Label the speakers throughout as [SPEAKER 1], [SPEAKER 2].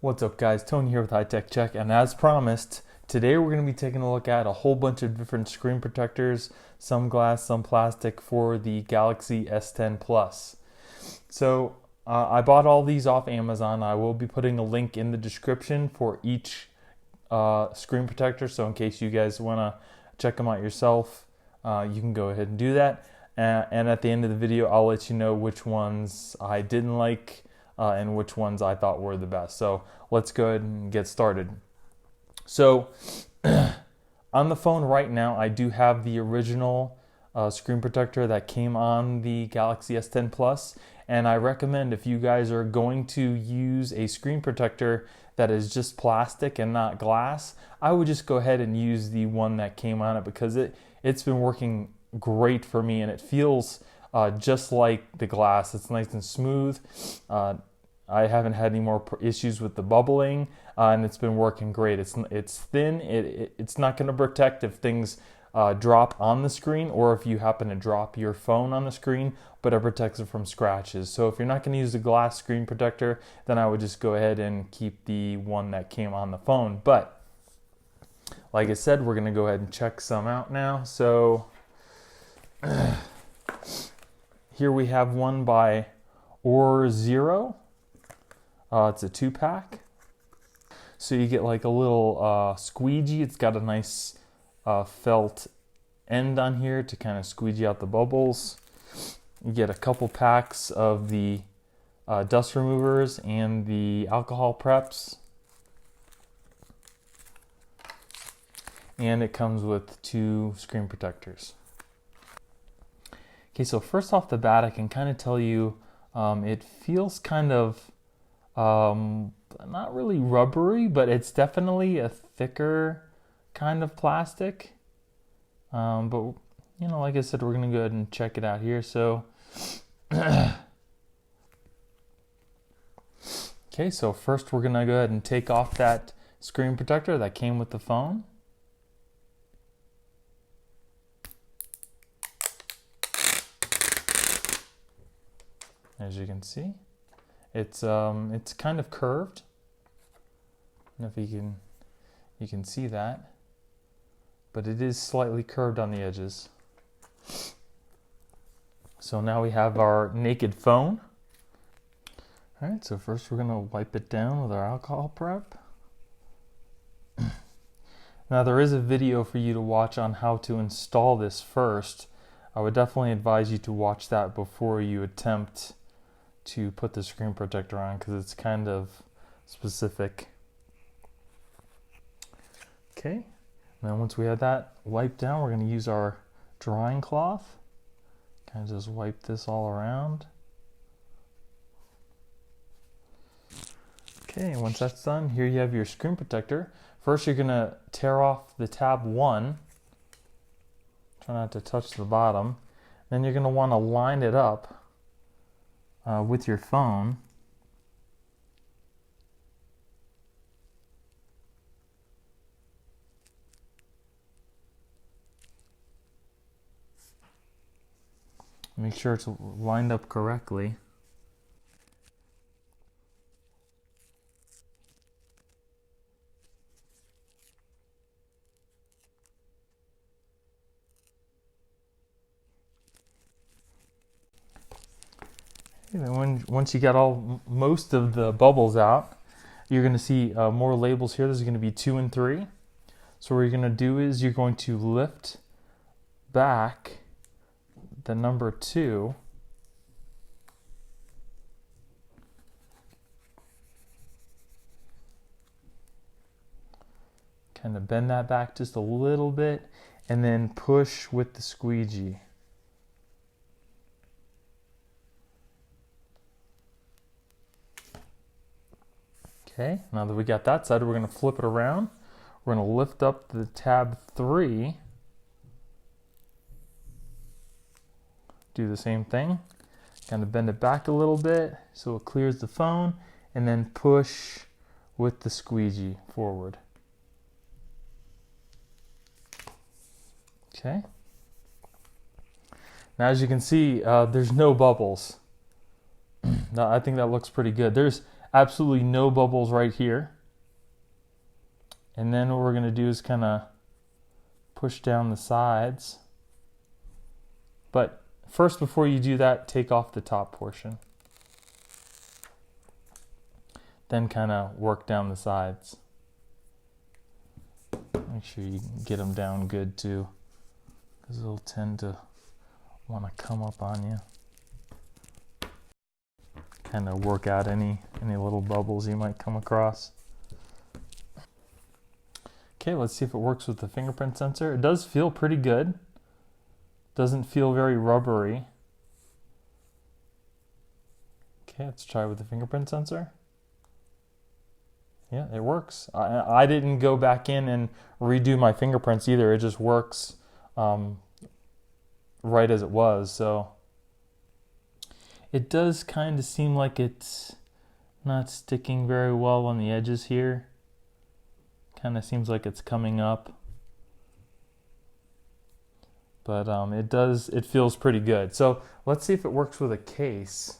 [SPEAKER 1] What's up guys, Tony here with High Tech Check, and as promised, today we're going to be taking a look at a whole bunch of different screen protectors, some glass, some plastic, for the Galaxy S10 Plus. So I bought all these off Amazon. I will be putting a link in the description for each screen protector, so in case you guys want to check them out yourself, you can go ahead and do that. And at the end of the video, I'll let you know which ones I didn't like and which ones I thought were the best. So let's go ahead and get started. So on the phone right now, I do have the original screen protector that came on the Galaxy S10 Plus, and I recommend, if you guys are going to use a screen protector that is just plastic and not glass, I would just go ahead and use the one that came on it, because it's been working great for me, and it feels just like the glass. It's nice and smooth. I haven't had any more issues with the bubbling, and it's been working great. It's thin. It's not going to protect if things drop on the screen, or if you happen to drop your phone on the screen, but it protects it from scratches. So if you're not going to use the glass screen protector, then I would just go ahead and keep the one that came on the phone. But like I said, we're going to go ahead and check some out now. So here we have one by Orzero. It's a 2-pack. So you get like a little squeegee. It's got a nice felt end on here to kind of squeegee out the bubbles. You get a couple packs of the dust removers and the alcohol preps. And it comes with 2 screen protectors. Okay, so first off the bat, I can kind of tell you it feels kind of not really rubbery, but it's definitely a thicker kind of plastic. But you know, like I said, we're gonna go ahead and check it out here. So okay, so first we're gonna go ahead and take off that screen protector that came with the phone. As you can see, it's kind of curved. I don't know if you can see that, but it is slightly curved on the edges. So now we have our naked phone. All right, so first we're gonna wipe it down with our alcohol prep. Now there is a video for you to watch on how to install this first. I would definitely advise you to watch that before you attempt to put the screen protector on, because it's kind of specific. Okay, now once we have that wiped down, we're going to use our drying cloth. Kind of just wipe this all around. Okay, and once that's done, here you have your screen protector. First, you're going to tear off the tab 1. Try not to touch the bottom. Then you're going to want to line it up with your phone. Make sure it's lined up correctly. And once you got most of the bubbles out, you're going to see more labels here. There's going to be 2 and 3. So what you're going to do is you're going to lift back the number 2. Kind of bend that back just a little bit, and then push with the squeegee. Okay, now that we got that side, we're going to flip it around. We're going to lift up the tab 3. Do the same thing. Kind of bend it back a little bit so it clears the phone, and then push with the squeegee forward. Okay. Now as you can see, there's no bubbles. Now I think that looks pretty good. There's absolutely no bubbles right here. And then what we're going to do is kind of push down the sides. But first, before you do that, take off the top portion. Then kind of work down the sides. Make sure you get them down good too, because they'll tend to want to come up on you. Kind of work out any little bubbles you might come across. Okay, let's see if it works with the fingerprint sensor. It does feel pretty good. Doesn't feel very rubbery. Okay, let's try with the fingerprint sensor. Yeah, it works. I didn't go back in and redo my fingerprints either. It just works right as it was. So it does kind of seem like it's not sticking very well on the edges here. Kind of seems like it's coming up. But it feels pretty good. So let's see if it works with a case.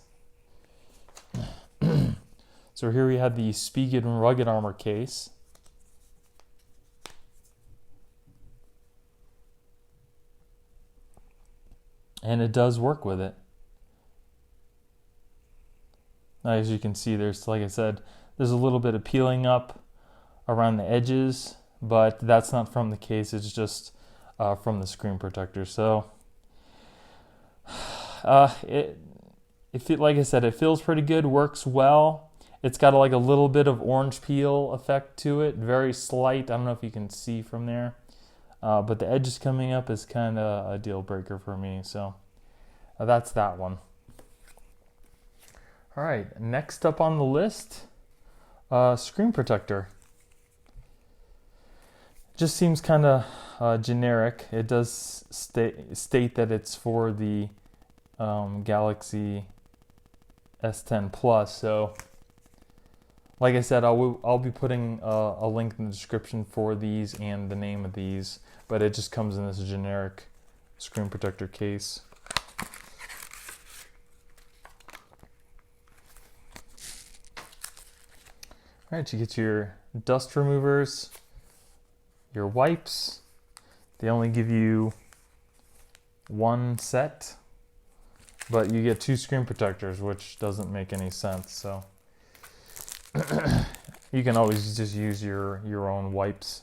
[SPEAKER 1] So here we have the Spigen Rugged Armor case. And it does work with it. Now, as you can see, there's, like I said, there's a little bit of peeling up around the edges, but that's not from the case, it's just from the screen protector. So like I said, it feels pretty good, works well. It's got like a little bit of orange peel effect to it, very slight. I don't know if you can see from there, but the edges coming up is kind of a deal breaker for me. So that's that one. All right, next up on the list, screen protector. Just seems kind of generic. It does state that it's for the Galaxy S10 Plus. So, like I said, I'll be putting a link in the description for these and the name of these, but it just comes in this generic screen protector case. All right, you get your dust removers, your wipes. They only give you one set, but you get 2 screen protectors, which doesn't make any sense. So you can always just use your own wipes.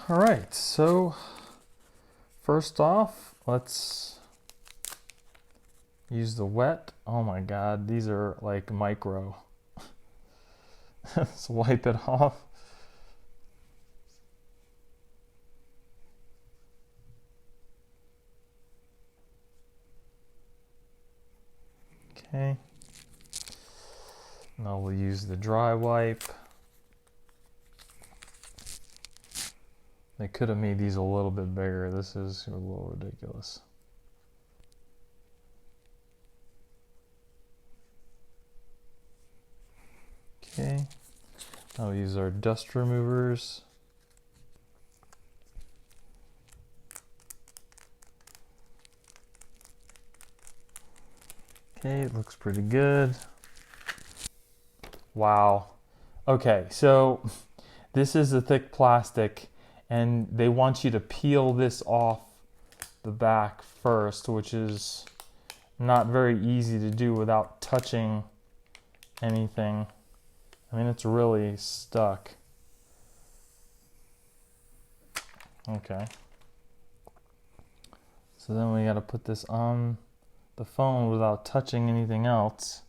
[SPEAKER 1] All right, so first off, let's use the wet. Oh my God, these are like micro. Let's wipe it off. Okay. Now we'll use the dry wipe. They could have made these a little bit bigger. This is a little ridiculous. Okay. Now we use our dust removers. Okay, it looks pretty good. Wow. Okay, so this is a thick plastic, and they want you to peel this off the back first, which is not very easy to do without touching anything. I mean, it's really stuck. Okay. So then we got to put this on the phone without touching anything else.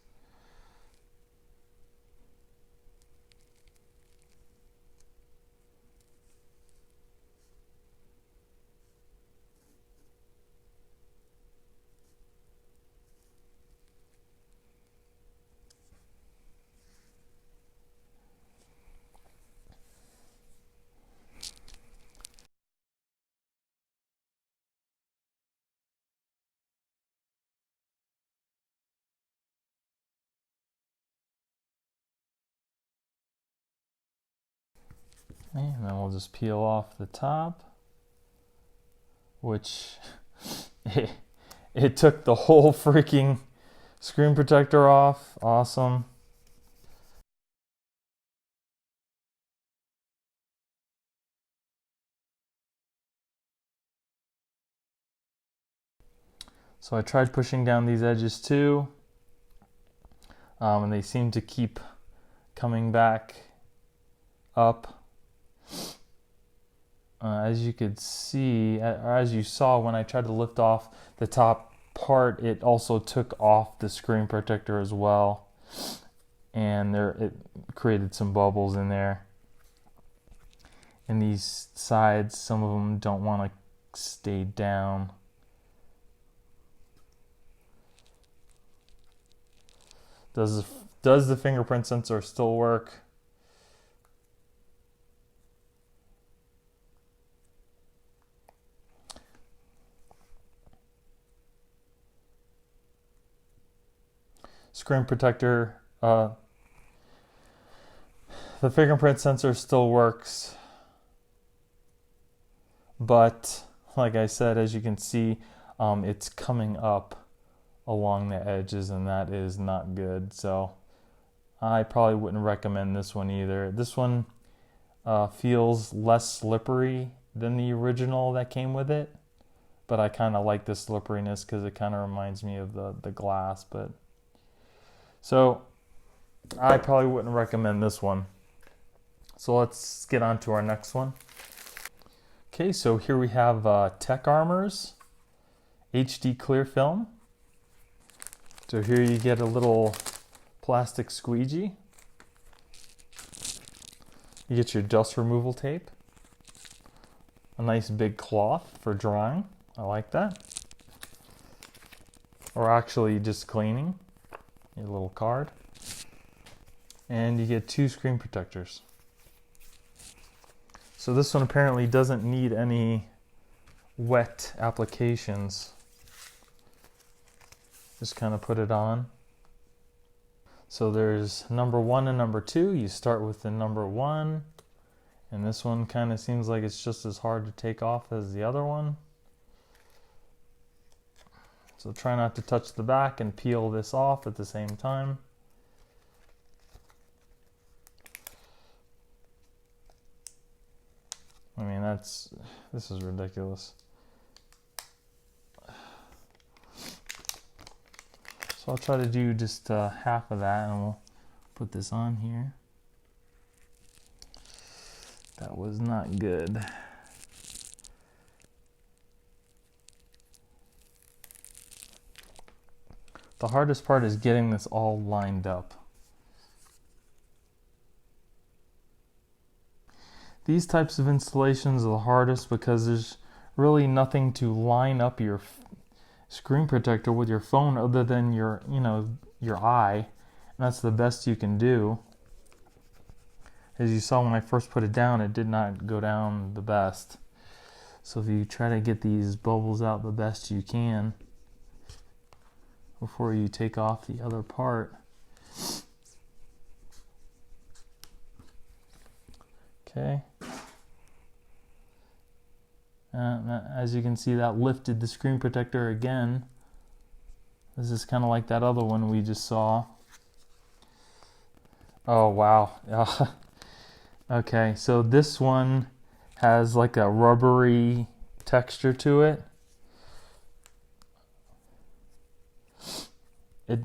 [SPEAKER 1] And then we'll just peel off the top, which it took the whole freaking Screen protector off, awesome. So I tried pushing down these edges too, and they seem to keep coming back up. As you could see, or as you saw when I tried to lift off the top part, it also took off the screen protector as well, and it created some bubbles in there. And these sides, some of them don't want to stay down. Does the fingerprint sensor still work? Screen protector, the fingerprint sensor still works, but like I said, as you can see, it's coming up along the edges, and that is not good. So I probably wouldn't recommend this one either. This one feels less slippery than the original that came with it, but I kind of like the slipperiness because it kind of reminds me of the glass. But so I probably wouldn't recommend this one. So let's get on to our next one. Okay, so here we have Tech Armor's HD clear film. So here you get a little plastic squeegee. You get your dust removal tape. A nice big cloth for drying. I like that. Or actually just cleaning. Your little card. And you get 2 screen protectors. So this one apparently doesn't need any wet applications. Just kind of put it on. So there's number 1 and number 2. You start with the number 1, and this one kind of seems like it's just as hard to take off as the other one. So try not to touch the back and peel this off at the same time. I mean, this is ridiculous. So I'll try to do just half of that, and we'll put this on here. That was not good. The hardest part is getting this all lined up. These types of installations are the hardest because there's really nothing to line up your screen protector with your phone other than your eye, and that's the best you can do. As you saw when I first put it down, it did not go down the best. So if you try to get these bubbles out the best you can before you take off the other part. Okay. As you can see, that lifted the screen protector again. This is kind of like that other one we just saw. Oh, wow. Okay, so this one has like a rubbery texture to it.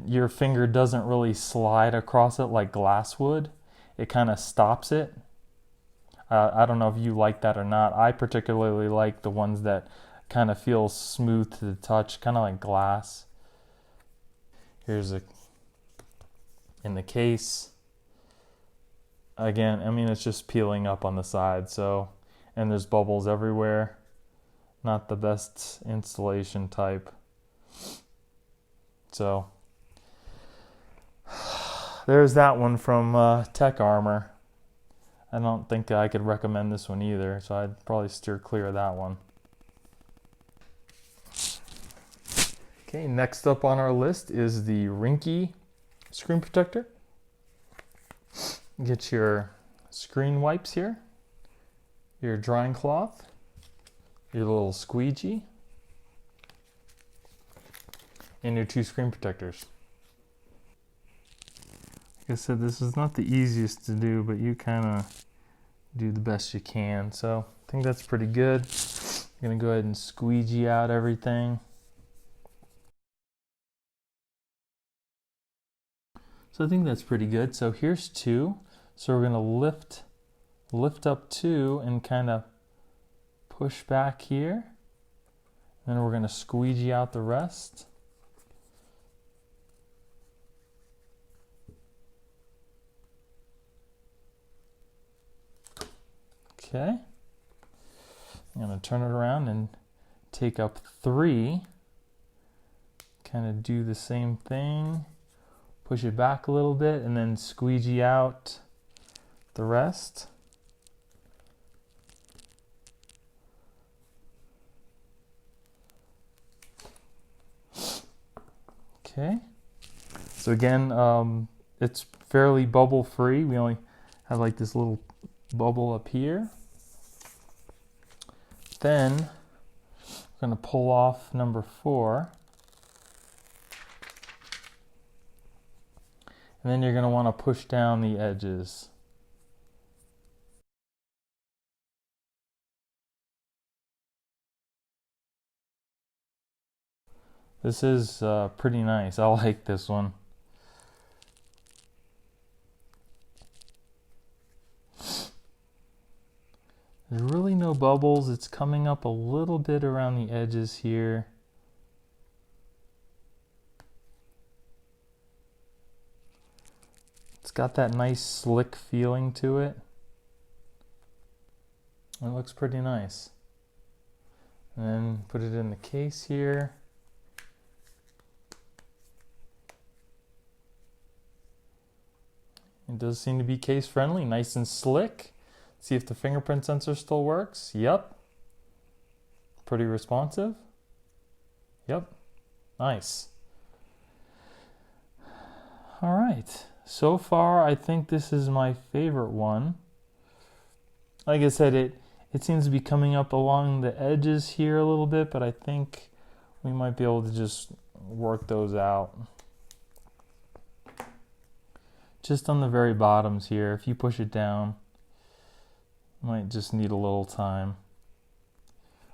[SPEAKER 1] Your finger doesn't really slide across it like glass would. It kind of stops it. I don't know if you like that or not. I particularly like the ones that kind of feel smooth to the touch, kind of like glass. Here's in the case. Again, I mean, it's just peeling up on the side, so, and there's bubbles everywhere. Not the best installation type. So, there's that one from Tech Armor. I don't think I could recommend this one either, so I'd probably steer clear of that one. Okay, next up on our list is the Ringke screen protector. Get your screen wipes here, your drying cloth, your little squeegee, and your 2 screen protectors. I said, this is not the easiest to do, but you kind of do the best you can. So I think that's pretty good. I'm going to go ahead and squeegee out everything. So I think that's pretty good. So here's 2. So we're going to lift up 2 and kind of push back here. Then we're going to squeegee out the rest. Okay. I'm going to turn it around and take up 3. Kind of do the same thing. Push it back a little bit and then squeegee out the rest. Okay. So again, it's fairly bubble free. We only have like this little bubble up here. Then we're going to pull off number 4. And then you're going to want to push down the edges. This is pretty nice. I like this one. There's really no bubbles. It's coming up a little bit around the edges here. It's got that nice slick feeling to it. It looks pretty nice. And then put it in the case here. It does seem to be case friendly, nice and slick. See if the fingerprint sensor still works. Yep. Pretty responsive. Yep. Nice. All right. So far, I think this is my favorite one. Like I said, it seems to be coming up along the edges here a little bit, but I think we might be able to just work those out. Just on the very bottoms here, if you push it down, might just need a little time.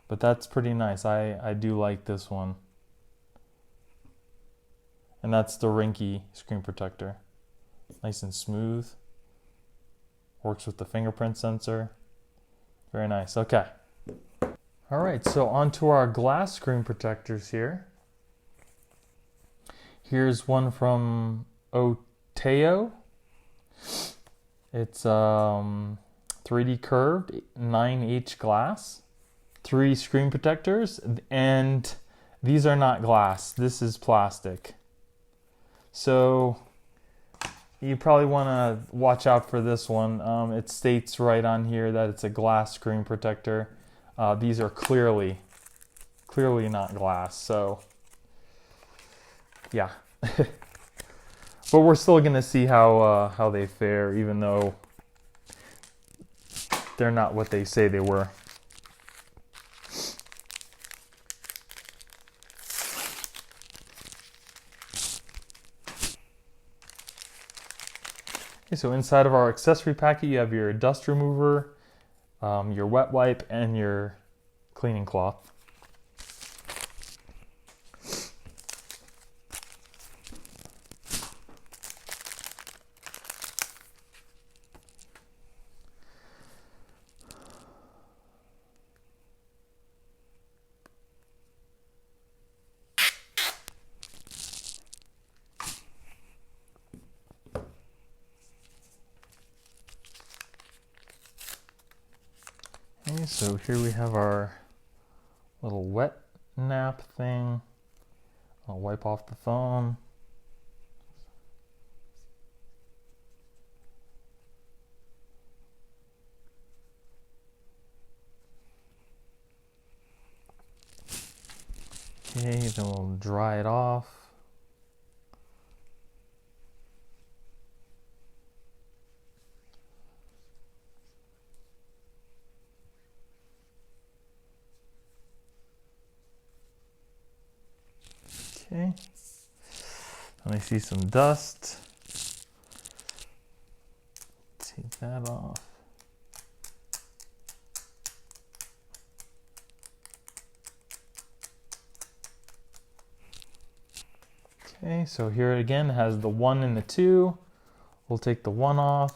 [SPEAKER 1] But that's pretty nice. I do like this one. And that's the Ringke screen protector. Nice and smooth. Works with the fingerprint sensor. Very nice. Okay. All right, so onto our glass screen protectors here. Here's one from Otao. It's 3D curved 9H glass. 3 screen protectors, and these are not glass. This is plastic. So you probably want to watch out for this one. It states right on here that it's a glass screen protector. These are clearly not glass. So yeah. But we're still gonna see how they fare, even though they're not what they say they were. Okay, so inside of our accessory packet, you have your dust remover, your wet wipe, and your cleaning cloth. Okay, so here we have our little wet nap thing. I'll wipe off the phone. Okay, then we'll dry it off. Okay, and I see some dust. that off. Okay, so here it again has the 1 and the 2. We'll take the 1 off.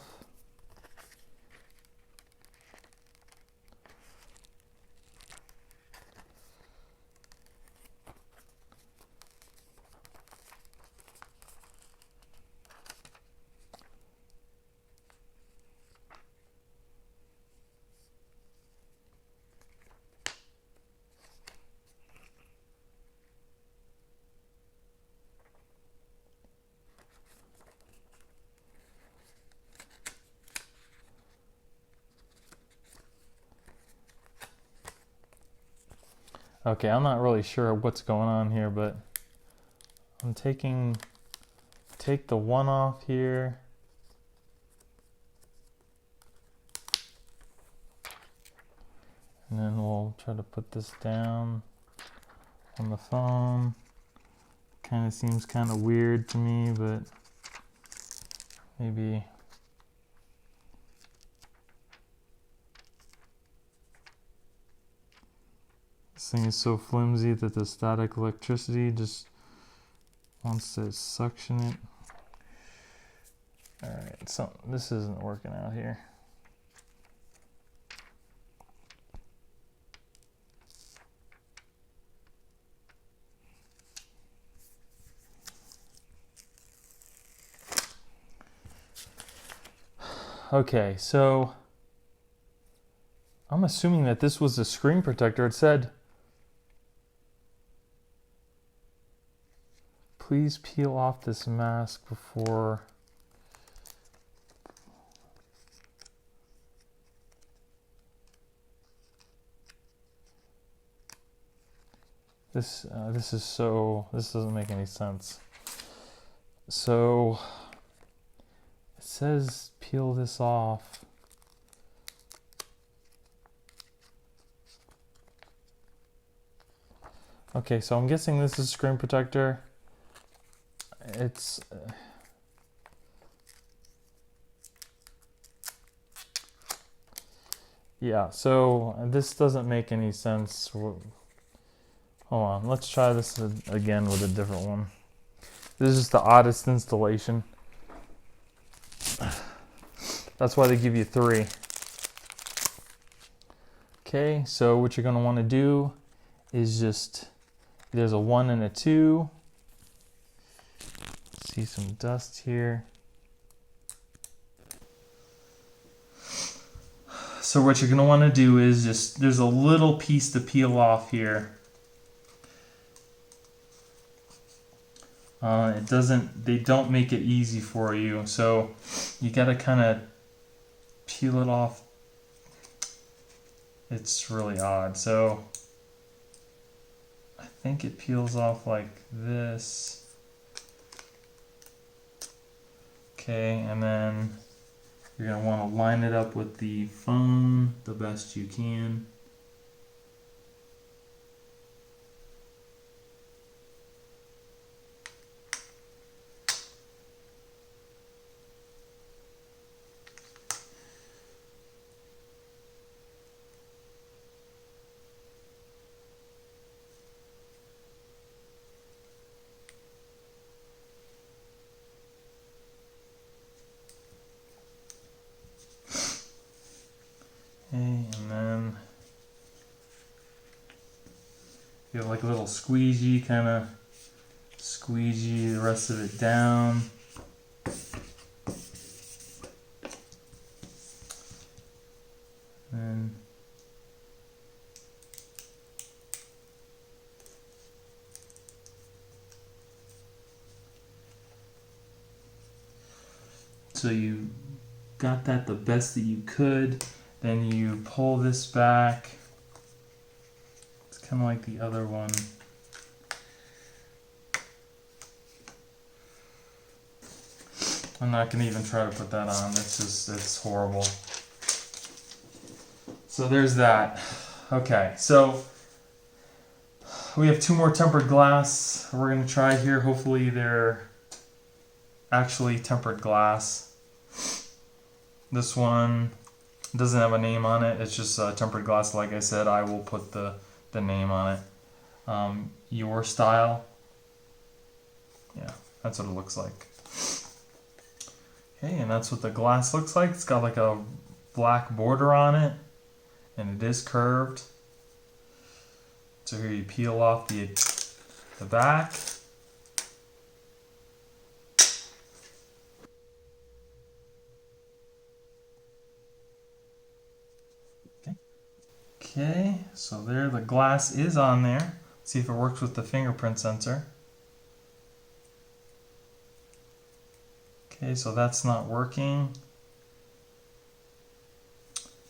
[SPEAKER 1] Okay, I'm not really sure what's going on here, but I'm take the 1 off here. And then we'll try to put this down on the phone. Kind of seems kind of weird to me, but maybe. This thing is so flimsy that the static electricity just wants to suction it. Alright, so this isn't working out here. Okay, so I'm assuming that this was a screen protector. It said, please peel off this mask before this doesn't make any sense. So it says peel this off. Okay, so I'm guessing this is a screen protector. It's yeah, so this doesn't make any sense. Hold on, let's try this again with a different one. This is just the oddest installation. That's why they give you 3. Okay, so what you're going to want to do is just, there's a 1 and a 2. See some dust here. So what you're going to want to do is just, there's a little piece to peel off here. They don't make it easy for you, so you got to kind of peel it off. It's really odd. So I think it peels off like this. Okay, and then you're going to want to line it up with the phone the best you can. Okay, and then you have like a little squeegee, kind of squeegee the rest of it down. And so you got that the best that you could. Then you pull this back. It's kind of like the other one. I'm not going to even try to put that on. It's horrible. So there's that. Okay, so we have 2 more tempered glass we're going to try here. Hopefully they're actually tempered glass. This one doesn't have a name on it. It's just tempered glass. Like I said, I will put the name on it. Your style. Yeah, that's what it looks like. Okay, and that's what the glass looks like. It's got like a black border on it, and it is curved. So here you peel off the back. Okay, so there the glass is on there. See if it works with the fingerprint sensor. Okay, so that's not working.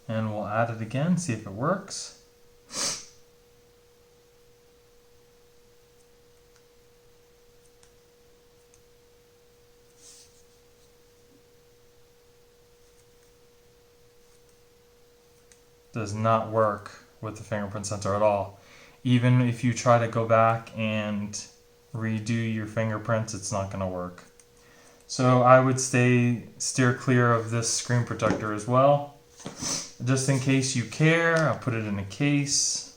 [SPEAKER 1] And we'll add it again, see if it works. Does not work with the fingerprint sensor at all. Even if you try to go back and redo your fingerprints, it's not going to work. So I would steer clear of this screen protector as well. Just in case you care, I'll put it in a case.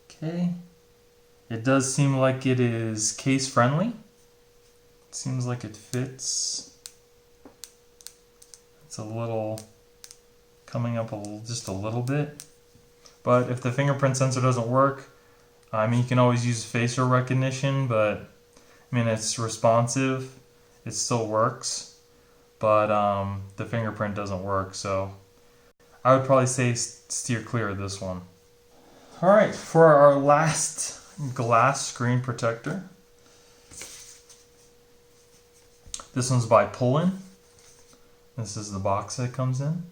[SPEAKER 1] Okay. It does seem like it is case friendly. It seems like it fits. It's a little coming up just a little bit. But if the fingerprint sensor doesn't work, I mean, you can always use facial recognition, but I mean, it's responsive. It still works, but the fingerprint doesn't work. So I would probably say steer clear of this one. All right, for our last glass screen protector. This one's by Pulen. This is the box that it comes in.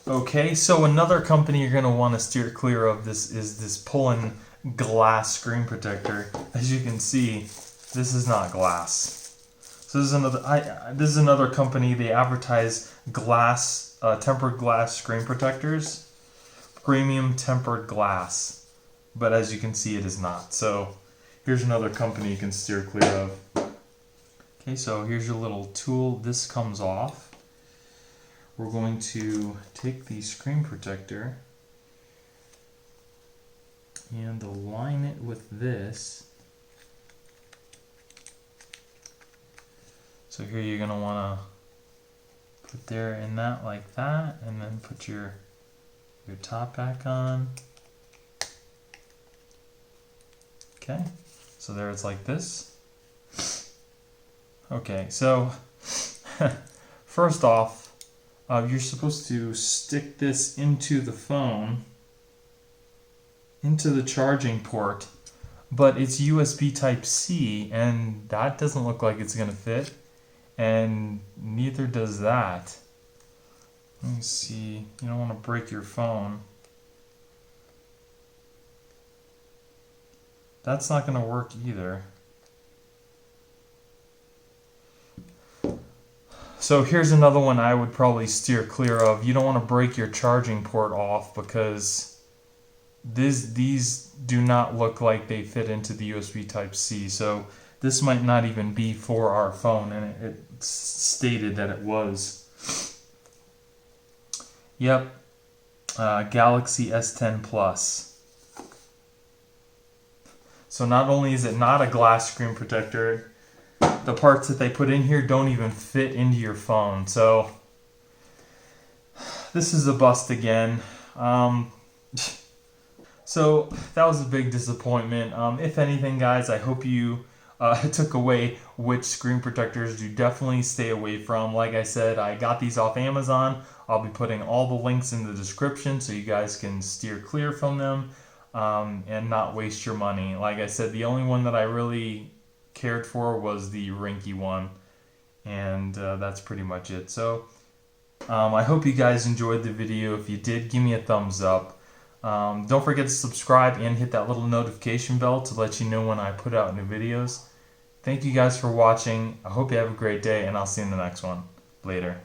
[SPEAKER 1] Okay, so another company you're going to want to steer clear of is this Pulen glass screen protector. As you can see, this is not glass. So this is another company. They advertise glass, tempered glass screen protectors, premium tempered glass. But as you can see, it is not. So here's another company you can steer clear of. Okay, so here's your little tool. This comes off. We're going to take the screen protector and align it with this. So here you're going to want to put there in that like that, and then put your top back on. Okay, so there it's like this. Okay, so first off, you're supposed to stick this into the phone, into the charging port, but it's USB Type-C, and that doesn't look like it's going to fit, and neither does that. Let me see, you don't want to break your phone. That's not going to work either. So here's another one I would probably steer clear of. You don't want to break your charging port off because these do not look like they fit into the USB Type-C. So this might not even be for our phone, and it stated that it was. Yep, Galaxy S10 Plus. So not only is it not a glass screen protector, the parts that they put in here don't even fit into your phone. So this is a bust again. So that was a big disappointment. If anything, guys, I hope you took away which screen protectors to definitely stay away from. Like I said, I got these off Amazon. I'll be putting all the links in the description so you guys can steer clear from them and not waste your money. Like I said, the only one that I really cared for was the Ringke one, and that's pretty much it. So I hope you guys enjoyed the video. If you did, give me a thumbs up. Don't forget to subscribe and hit that little notification bell to let you know when I put out new videos. Thank you guys for watching. I hope you have a great day, and I'll see you in the next one. Later.